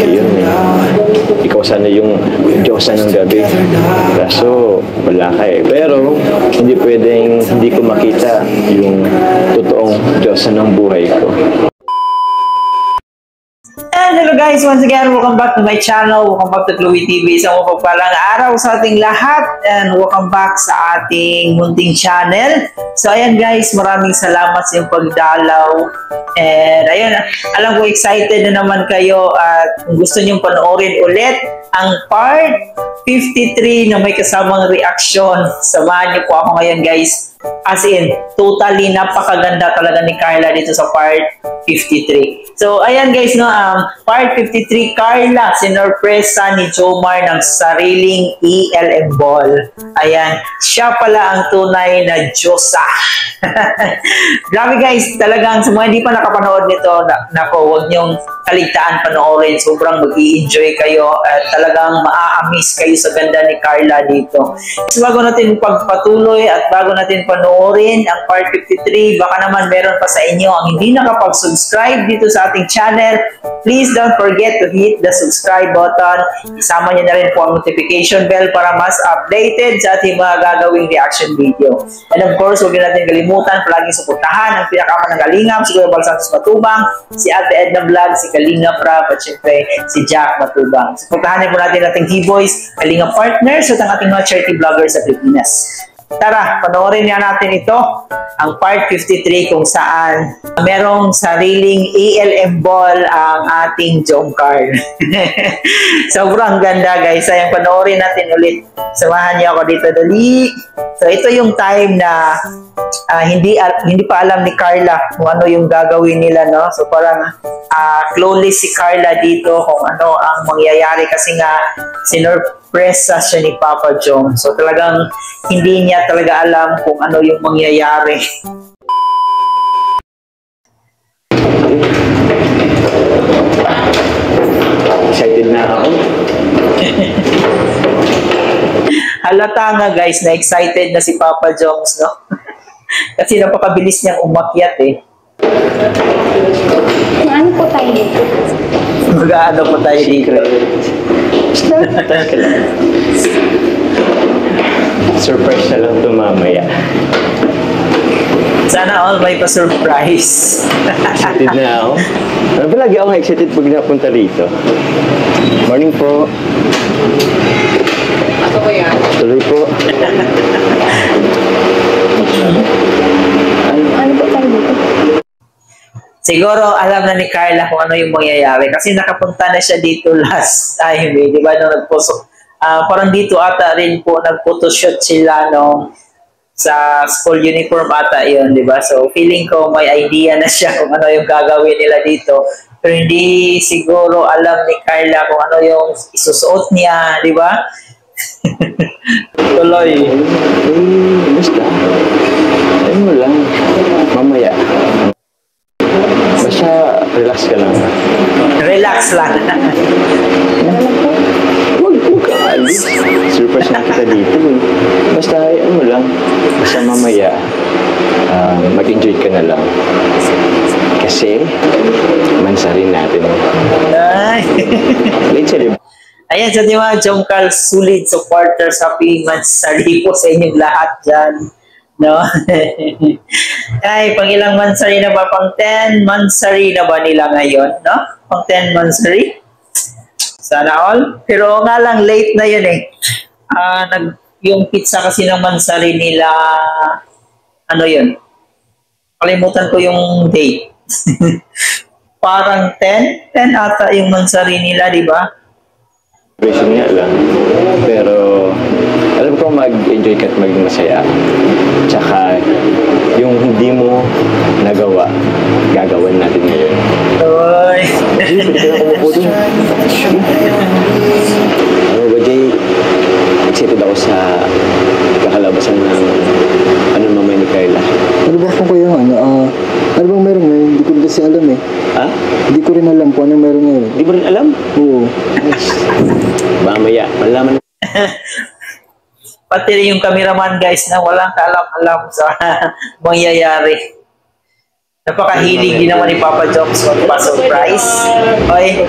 yun ikaw sana yung Diyosa ng gabi. Kaso wala ka eh. Pero hindi pwedeng hindi ko makita yung totoong Diyosa ng buhay ko. And hello guys, once again, welcome back to my channel. Welcome back to Chloe TV. Isang mapagpalang araw sa ating lahat and welcome back sa ating munting channel. So ayan guys, maraming salamat sa iyong pagdalaw. And ayun, alam ko excited na naman kayo at kung gusto niyong panoorin ulit ang part 53 na may kasamang reaction, samahan niyo po ako ngayon guys. As in, totally napakaganda talaga ni Carla dito sa part 53. So, ayan guys, no, part 53, Carla, sinorpresa ni Jomar ng sariling ELM ball. Ayan, siya pala ang tunay na Diyosa. Grabe guys, talagang sa mga hindi pa nakapanood nito, nako, huwag niyong kaligtaan panoorin. Sobrang mag-i-enjoy kayo at talagang maa-amaze kayo sa ganda ni Carla dito. So, bago natin pagpatuloy at bago natin panoorin ang part 53, baka naman meron pa sa inyo ang hindi nakapag-subscribe dito sa ating channel, please don't forget to hit the subscribe button. Isama niyo na rin po ang notification bell para mas updated sa ating mga gagawing reaction video. And of course, huwag natin kalimutan palaging suportahan ang pinakaman ng Kalingap, si Kuya Bal Santos Matubang, si Ate Edna Vlog, si Kalingap Rap, at syempre si Jack Matubang. Suportahan po natin ating T-Boys, Kalingap Partners, at ang ating mga charity vloggers sa Pilipinas. Tara, panoorin nga natin ito, ang part 53 kung saan merong sariling ELM ball ang ating Jomcar. Sobrang ganda guys. Ayun, panoorin natin ulit. Samahan niyo ako dito dali. So ito yung time na hindi pa alam ni Carla kung ano yung gagawin nila, no? So parang clueless si Carla dito kung ano ang mangyayari kasi nga sinorpresa siya ni Papa Jom. So talagang hindi niya talaga alam kung ano yung mangyayari. Excited na ako. Halata nga guys na excited na si Papa Joms, no? Kasi napakabilis niyang umakyat eh. Ano po tayo dito? Mag-ano po tayo dito? Surprise na lang ito mamaya. Sana all may pa-surprise. Excited na ako. Ano ba lagi ako excited pag napunta rito? Morning po. Ako ba yan? Tuloy po. Ano po tayo dito? Siguro alam na ni Carla kung ano yung mangyayari kasi nakapunta na siya dito last time eh, di ba, nung nagpuso. Parang dito ata rin po nag-photoshoot sila nung sa school uniform ata yun, di ba? So feeling ko may idea na siya kung ano yung gagawin nila dito. Pero hindi siguro alam ni Carla kung ano yung isusuot niya, di ba? Tuloy. Basta. Ayun mo lang. Mamaya. Basta relax ka lang. Relax lang. Huwag ka alis. Surprise na kita dito eh. Basta ayun mo lang. Basta mamaya mag-enjoy ka na lang. Kasi mansarin natin. Ay. Late siya, diba? Ayan, sa mga Jomcar solid supporters, happy mansari po sa inyong lahat dyan. No? Ay, pang ilang mansari na ba? Pang 10 mansari na ba nila ngayon? No? Pang 10 mansari? Sana all. Pero nga lang, late na yun eh. Yung pizza kasi ng mansari nila, ano yun? Kalimutan ko yung date. Parang 10? 10 ata yung mansari nila, di ba? Presyo nga lang. Pero alam ko mag-enjoy ka at maging masaya. Tsaka yung hindi mo nagawa, gagawin natin ngayon. Oy! Pwede ka na kumupo dun. Ano ba, Jay? Excited ako sa kakalabasan ng mamay ni Carla. Ano ba kung kayo ano bang meron na? Hindi ko kasi alam eh. Ha? Hindi ko rin alam kung anong meron ngayon. Hindi mo rin alam? Oo. Mamaya, malaman. Pati rin yung cameraman guys na walang kaalam-alam sa mangyayari. Napakahilig din naman ni Papa Joms magpa-surprise. Oy,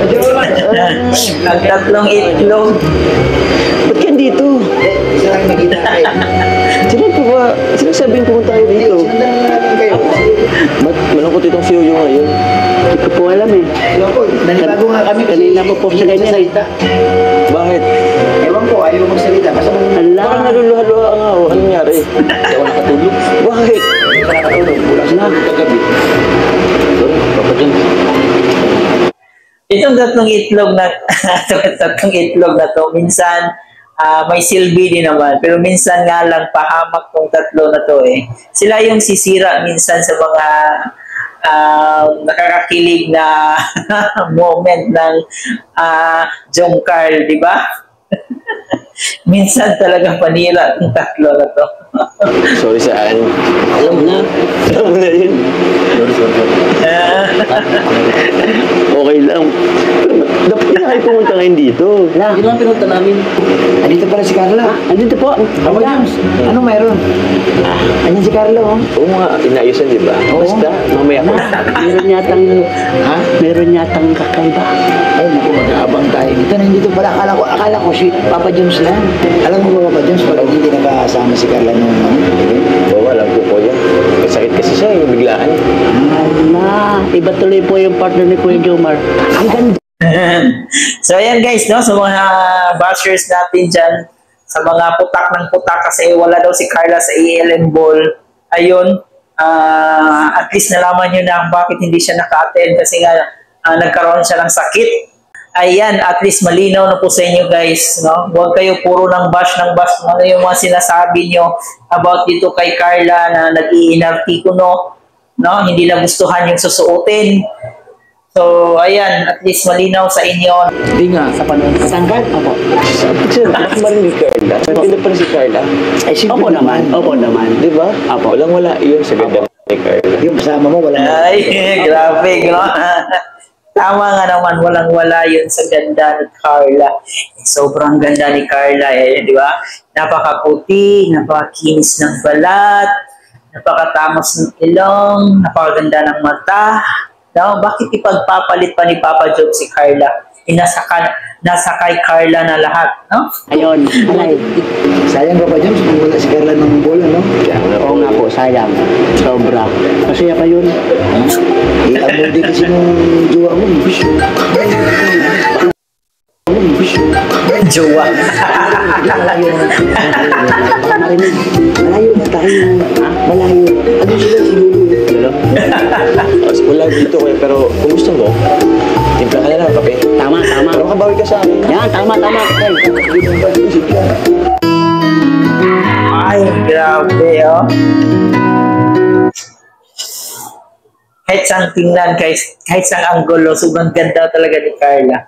ang tatlong itlog. Ba't ka dito? Isa lang nakita kayo. Sino po ba? Sino sabing pumunta kayo dito? Sundan na namin kayo. Ba't malungkot itong Fuyo ngayon? Hindi ko po alam eh. Ewan ko, nanibago nga kami. Kanina po po sa ganyan. Bakit? Ewan ko, ayaw magsalita. Basta Ala. Parang naluluha-luha nga ako. Anong nangyari? Hindi ako nakatulog. Bakit? hindi ka nakatulog. Bulas na kagabi. Sorry, Papa John. Itong tatlong itlog na to, minsan may silbi din naman, pero minsan nga lang pahamak tong tatlo na to eh. Sila yung sisira minsan sa mga nakakakilig na moment ng Jong Carl, di ba? Minsan talagang panira ng tatlo na to. Sorry saan. Alam mo na. Alam mo na yun. Okay lang. Dapat na kayo pumunta ngayon dito. Ala. Yun lang pinunta namin. Andito pala si Carla. Andito po. Papa James, anong meron? Anyan si Carla, oh. Oo nga, inayusan di ba? Basta, mamaya ko. Meron yatang, Ha? meron yatang kakaiba. Ay, naku, mag-aabang tayo. Dito na dito pala. Akala ko si Papa James lang. Alam mo ba, Papa James, pag hindi nakasama si Carla nung Oo, alam ko po yan. Sakit kasi siya, yung biglaan. Ala. Iba tuloy po yung partner ni Kuya Jomar. Ang ganda. So ayan guys, no, sa mga bashers natin dyan, sa mga putak ng putak kasi wala daw si Carla sa ALN Ball, ayun, at least nalaman nyo na bakit hindi siya naka-attend kasi nga nagkaroon siya ng sakit. Ayan, at least malinaw na po sa inyo guys, no? Huwag kayo puro ng bash kung ano yung mga sinasabi nyo about dito kay Carla na nag-iinartikulo, no? Hindi nagustuhan yung susuotin. So, ayan, at least malinaw sa inyo. Hindi nga. Sa panahon. Katanggal? Opo. Sir, bakit marinig Carla? Nagtinda pa rin si Carla. Ay, siyempre Opo naman. Opo naman. Di ba? Apo. Walang-wala yun sa ganda ni Carla. Yung kasama mo, wala na. Ay, grabe, no? Tama nga naman, walang-wala yun sa ganda ni Carla. Sobrang ganda ni Carla, eh, di ba? Napakaputi, napakakinis ng balat, napakatamos ng ilong, napakaganda ng mata. No? Bakit ipagpapalit pa ni Papa Job si Carla? Nasa kay Carla na lahat, no? Ayun. Alay. Sayang, Papa James, kung wala si Carla ng bola, no? Oo nga po, sayang. Sobra. Masaya pa yun. Iamol din kasi nung jowa mo. Jowa. Malayo na tayo. Malayo. Ano sila si Lulu? Wala dito kayo, pero kung gusto mo, timpla ka na lang kape. Tama, tama. Pero kabawi ka sa akin. Yan, tama, tama. Ay, grabe, oh. Kahit saan tingnan, kahit saan anggulo, sobrang ganda talaga ni Carla.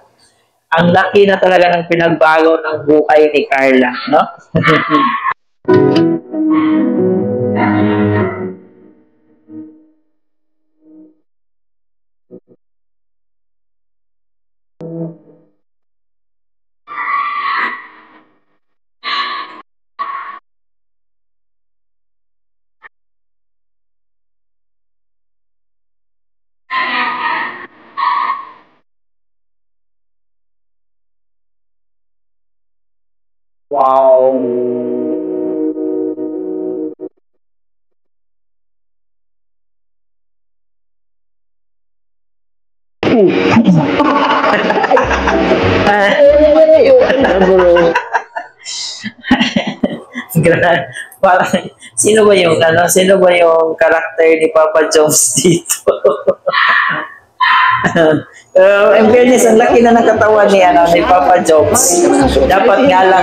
Ang laki na talaga ng pinagbago ng buhay ni Carla, no? Wow. Sino ba yung karakter ni Papa Jones dito? In fairness, ang laki na ng katawan ni Papa Jones. Dapat nga lang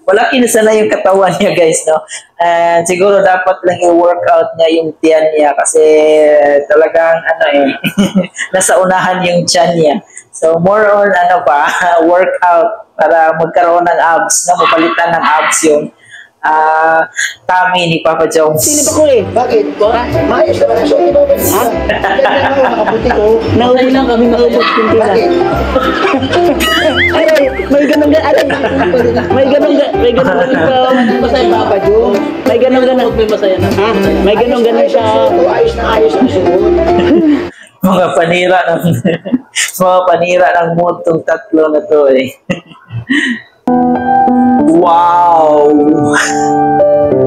malaki na sana yung katawan niya guys, no? And siguro dapat lang i-workout niya yung tiyan niya kasi talagang nasa unahan yung tiyan niya. So more on workout para magkaroon ng abs, na mapalitan ng abs yung tummy ni Papa Jones. Sino ba ko eh? Bakit? Maayos naman ang suot ni Papa Jones. Ha? Ganda nga, nakaputi ko. Naubos lang kami, naubos kunti lang. Bakit? Ay, may ganun ganun. Ay, may ganun ganun. May ganun ganun pa. Masaya Papa Jones. May ganun ganun. May masaya na. Ha? May ganun ganun siya. Ayos na ayos ang suot. Mga panira ng mga panira ng mood tong tatlo na to eh. Wow!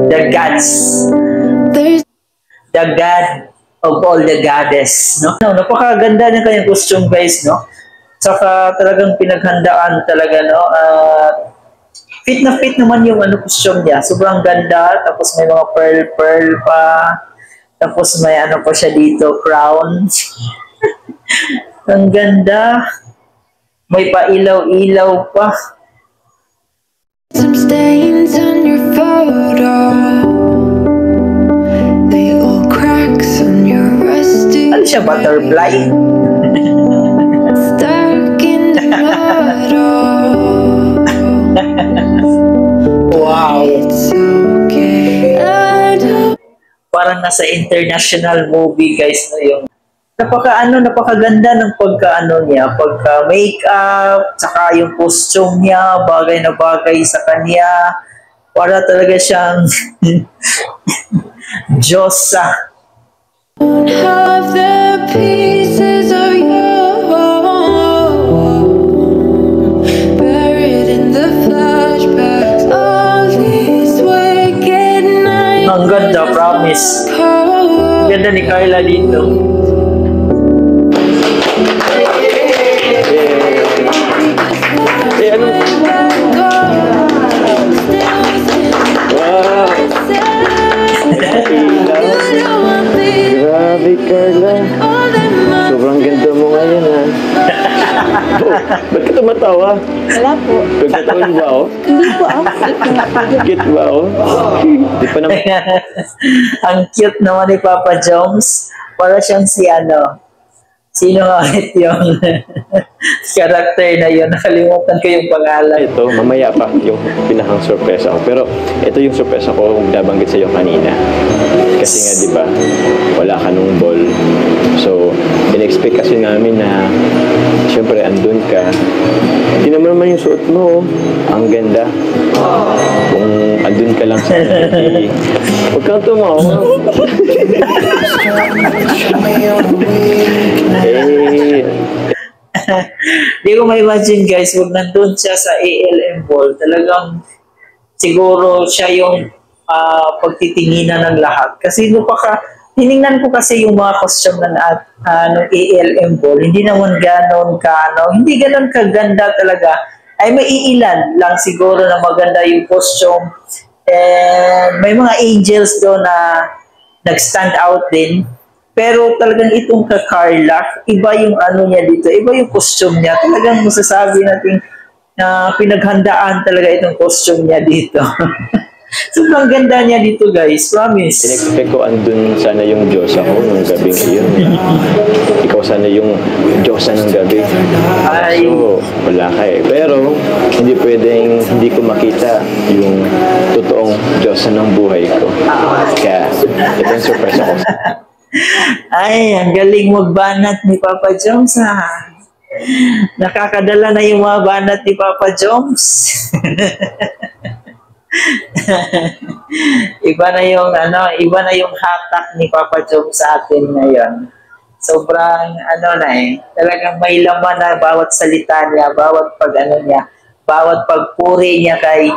The gods. The god of all the goddess, no? No, napakaganda ng kanyang costume, guys, no? Saka talagang pinaghandaan talaga, no? Fit na fit naman yung costume niya. Sobrang ganda, tapos may mga pearl pa. Tapos may pa siya dito, crown. Ang ganda. May pa-ilaw-ilaw pa. Some stains on your photo. They all cracks on your rusty. Ano siya, butterfly? Stuck in the middle. Wow. It's okay. I don't Parang nasa international movie, guys, na yung napakaganda ng niya, pagka makeup, saka yung costume niya, bagay na bagay sa kanya. Para talaga siyang Diyosa. have the pieces of you buried in the flashbacks. All these wicked nights. Ang ganda, promise. Ang ganda ni Carla dito. Eh, ano? Wow! Grabe, Carla. Sobrang ganda mo ngayon, ha? Oh, ba't ka tumatawa? Wala po. Pagkataon ba, oh? Hindi po ako. Cute ba, oh? Di pa naman. Ang cute naman ni Papa Jones. Para siyang sino nga ulit yung character na yun? Nakalimutan ko yung pangalan. Ito, mamaya pa yung pinakang sorpresa ko. Pero ito yung sorpresa ko nabanggit sa'yo kanina. Kasi nga, di ba, wala ka nung ball. So, in-expect kasi namin na syempre, andun ka. Hindi naman yung suot mo. Ang ganda. Kung andun ka lang sa TV, huwag kang tumawa. Di ko ma-imagine, guys, wag nandun siya sa ALM Ball. Talagang siguro siya yung pagtitinginan ng lahat. Kasi tiningnan ko kasi yung mga costume ng ALM Ball. Hindi naman hindi ganon kaganda talaga. Ay may iilan lang siguro na maganda yung costume. And may mga angels doon na nag-stand out din. Pero talagang itong Carla, iba yung niya dito, iba yung costume niya. Talagang masasabi natin na pinaghandaan talaga itong costume niya dito. Sobrang ganda niya dito, guys. Promise. In-expect ko andun sana yung Diyosa ko nung gabing iyon. Ikaw sana yung Diyosa ng gabi. Ay. So, wala ka eh. Pero, hindi pwedeng hindi ko makita yung totoong Diyosa ng buhay ko. Kaya, ito yung surprise ako. Ay, ang galing magbanat ni Papa Jones, ha? Nakakadala na yung mga banat ni Papa Jones. iba na yung hatak ni Papa Jones sa atin ngayon. Sobrang talagang may laman na bawat salita niya, bawat bawat pagpuri niya kay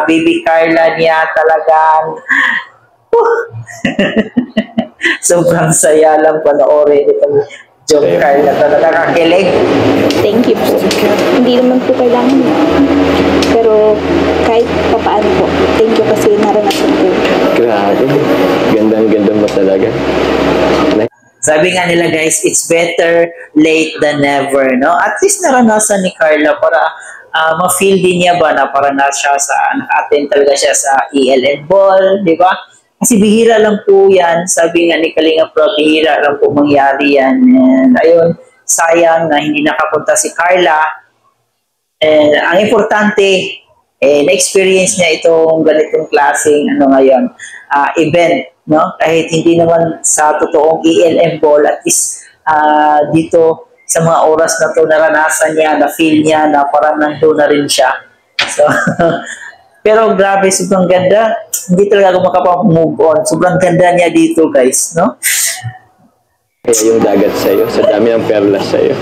Baby Carla niya, talagang sobrang saya lang panoorin itong John Carla. Nakakakilig. Thank you po. Hindi naman po kailangan. Pero kahit papaano po, thank you kasi naranasan ko. Grabe. Ganda mo talaga. Sabi nga nila, guys, it's better late than never, no? At least naranasan ni Carla para ma-feel din niya ba na para naka-attend talaga siya sa ELN Ball, di ba? Kasi bihira lang po yan. Sabi nga ni Kalinga Pro, bihira lang po mangyari yan. And ayun, sayang na hindi nakapunta si Carla. And ang importante, na-experience niya itong ganitong klaseng ngayon, event, no? Kahit hindi naman sa totoong ELM ball, at least dito sa mga oras na to naranasan niya, na-feel niya na parang nandun na rin siya. So, pero grabe, sobrang ganda. Hindi talaga ako makapag-move on. Sobrang ganda niya dito, guys, no? Kaya yung dagat sa'yo, sa dami ng perlas sa'yo.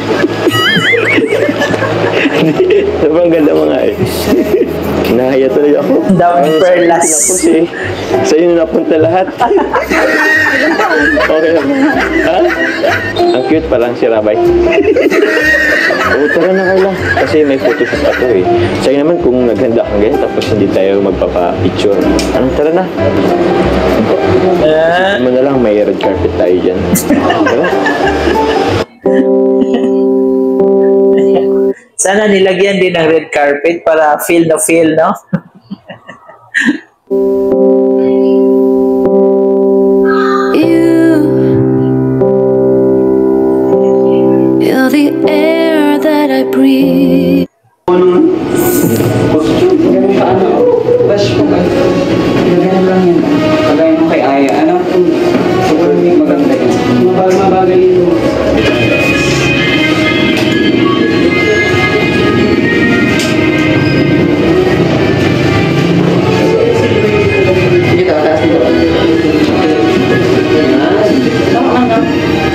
Sobrang ganda mga eh. Nahaya tuloy ako. Ang daming perlas. Tapos sa'yo na napunta lahat. Okay lang. Ha? Ang cute parang si Rabay. Oo, tara na Carla. Kasi may photoshoot ako eh. Sa'yo naman kung naghanda kang ganyan, tapos hindi tayo magpapa-picture. Anong tara na? Ano na lang, may red carpet tayo dyan. Tara. Sana nilagyan din ng red carpet para feel na feel, no? You're the air that I breathe. Bas ko ba? Ganun lang yun. Kagaya mo kay Aya. Ano? Super maganda yun. Mabagal yun. Sige, taas dito.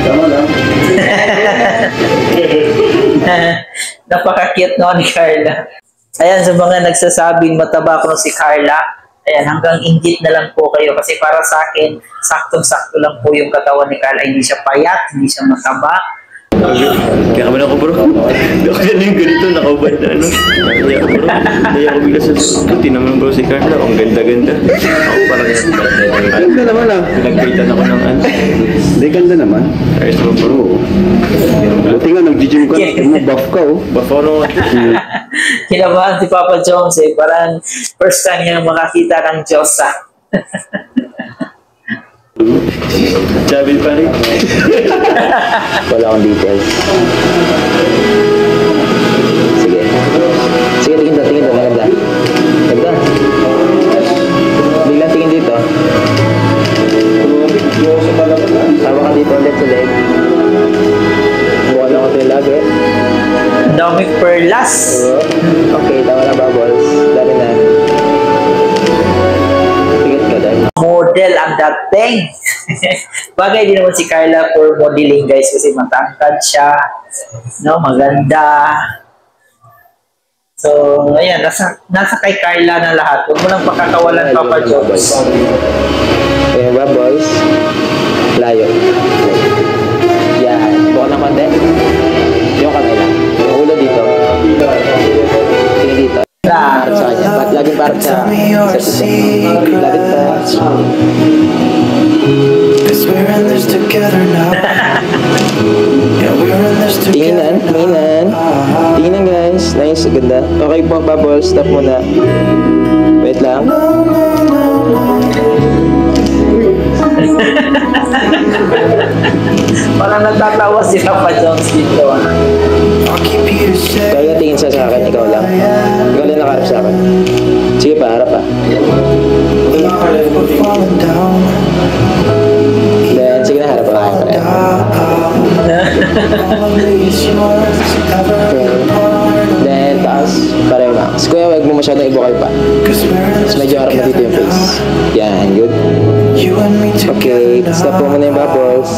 Tama lang. Napaka-cute no ni Carla. Ayan, sa mga nagsasabing mataba ko si Carla, ayan, hanggang inggit na lang po kayo kasi para sa akin, saktong-sakto lang po yung katawan ni Carla. Hindi siya payat, hindi siya mataba. Kaya kami na ako bro. Ako yan yung ganito, nakaubad na ano. Naya ako bro. Naya ako bigla sa suti naman bro si Carla. Ang ganda-ganda. Ako parang Ganda naman ah. pinagkaitan ako ng ano. Hindi, ganda naman. Ayos mo bro. Buti nga, nag-gym ka. Buff ka oh. Buff ako nung Kinabahan si Papa Jones eh. Parang first time niya makakita ng Diyosa. Chubby pa rin. Wala akong details. Sige. Sige, tingin doon. Maganda. Ganda. Biglang tingin dito. Tawa ka dito ulit sa leg. Buka lang ako ito lagi. Ang daming perlas. Okay, tama na bubbles. Dami na. Tingit ka dahil. Model ang dating. Bagay din naman si Carla for modeling, guys, kasi matangkad siya, no, maganda. So, ayan, nasa kay Carla na lahat. Huwag mo nang pakakawalan, Papa Jones. Okay, bubbles. Layo. Yan. Buka ng konti. Yung kamay lang. Yung ulo dito. Tingin dito. Para sa kanya. Laging para sa sisi. Laging pa. Cause we're in this together now. Yeah, we're in this together. Tinginan guys. Nice, ganda. Okay po, bubbles. Stop muna. Wait lang. Parang natatawa si Papa Jones dito. I'll keep you safe. Kaya tingin siya sa akin, ikaw lang. Ikaw lang nakaharap sa akin. Sige pa, harap pa. We're falling down. Then, sige na, harap pa kayo pa rin. All is yours. Ever apart. Then, taas, pareho na. So, kuya, huwag mo masyadong ibukal pa. Cause we're in Mas this medyo harap na dito yung together face. now. Yan, good. You and me Okay, together stop po muna yung bubbles.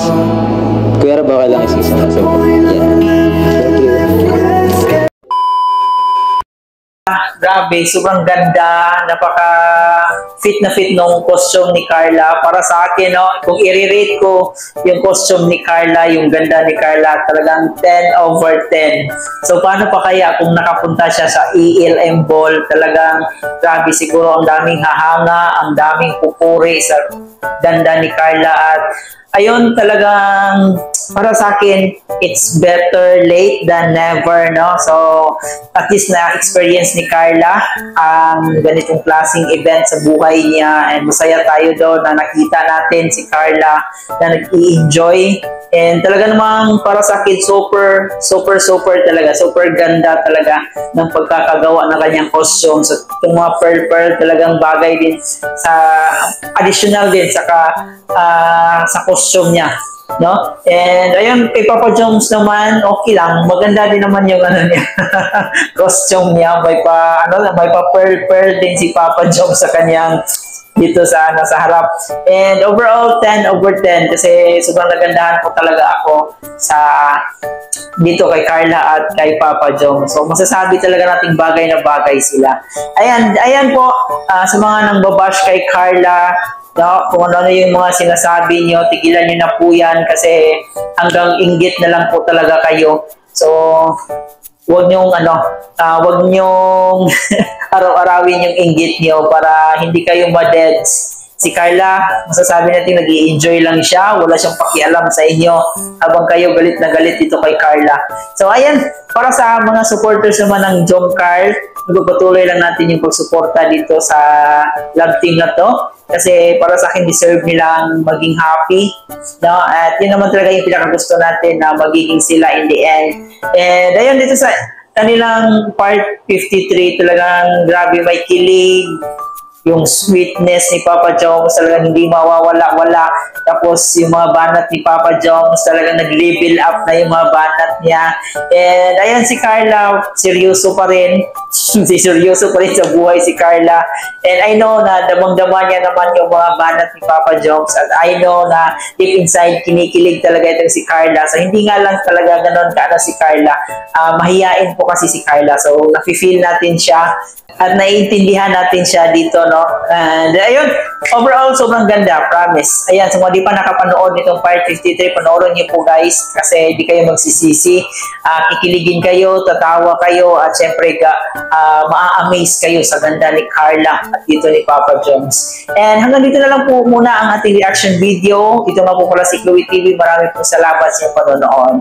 Kuya, ba okay lang isa na? So, yan. Thank you. Grabe, sobrang ganda, napaka-fit na fit nung costume ni Carla. Para sa akin, no, kung i-rate ko yung costume ni Carla, yung ganda ni Carla, talagang 10/10. So, paano pa kaya kung nakapunta siya sa ELM Ball? Talagang, grabe, siguro ang daming hahanga, ang daming pupuri sa ganda ni Carla at ayun, talagang para sa akin, it's better late than never, no? So, at least na-experience ni Carla ang ganitong klaseng event sa buhay niya, and masaya tayo doon na nakita natin si Carla na nag-i-enjoy. And talaga namang para sa akin, super talaga, super ganda talaga ng pagkakagawa ng kanyang costume. So, itong mga pearl talagang bagay din sa, additional din sa costume niya. No? And ayun, kay Papa Jones naman, okay lang. Maganda din naman yung ano niya, costume niya. May pa pearl din si Papa Jones sa kanyang dito sa harap. And overall 10/10 kasi sobrang nagandahan ko talaga ako sa dito kay Carla at kay Papa Jones. So masasabi talaga nating bagay na bagay sila. Ayan po, sa mga nang babash kay Carla, no, kung ano yung mga sinasabi niyo, tigilan niyo na po yan kasi hanggang inggit na lang po talaga kayo. So, wag niyong araw-arawin yung inggit niyo para hindi kayo ma-deads. Si Carla, masasabi natin nag-i-enjoy lang siya, wala siyang pakialam sa inyo habang kayo galit na galit dito kay Carla. So ayan, para sa mga supporters naman ng Jom Carl, magpapatuloy lang natin yung pagsuporta dito sa love team na to. Kasi para sa akin, deserve nilang maging happy. No? At yun naman talaga yung pinakagusto natin na magiging sila in the end. And ayun, dito sa kanilang part 53, talagang grabe, may kilig. Yung sweetness ni Papa Jones talagang hindi mawawala-wala. Tapos yung mga banat ni Papa Jones talagang nag-level up na yung mga banat niya. And ayan, si Carla, seryoso pa rin. Seryoso pa rin sa buhay si Carla. And I know na damang-dama niya naman yung mga banat ni Papa Jones. At I know na deep inside, kinikilig talaga itong si Carla. So hindi nga lang talaga ganon si Carla. Mahiyain po kasi si Carla. So nafe-feel natin siya at naiintindihan natin siya dito, no? And ayun, overall, sobrang ganda, promise. Ayan, sa mga di pa nakapanood nitong part 53, panoorin niyo po guys, kasi di kayo magsisisi. Kikiligin kayo, tatawa kayo, at syempre, maa-amaze kayo sa ganda ni Carla at dito ni Papa Jones. And hanggang dito na lang po muna ang ating reaction video. Ito nga po pala si Chloe TV. Maraming po salamat sa inyong panonood.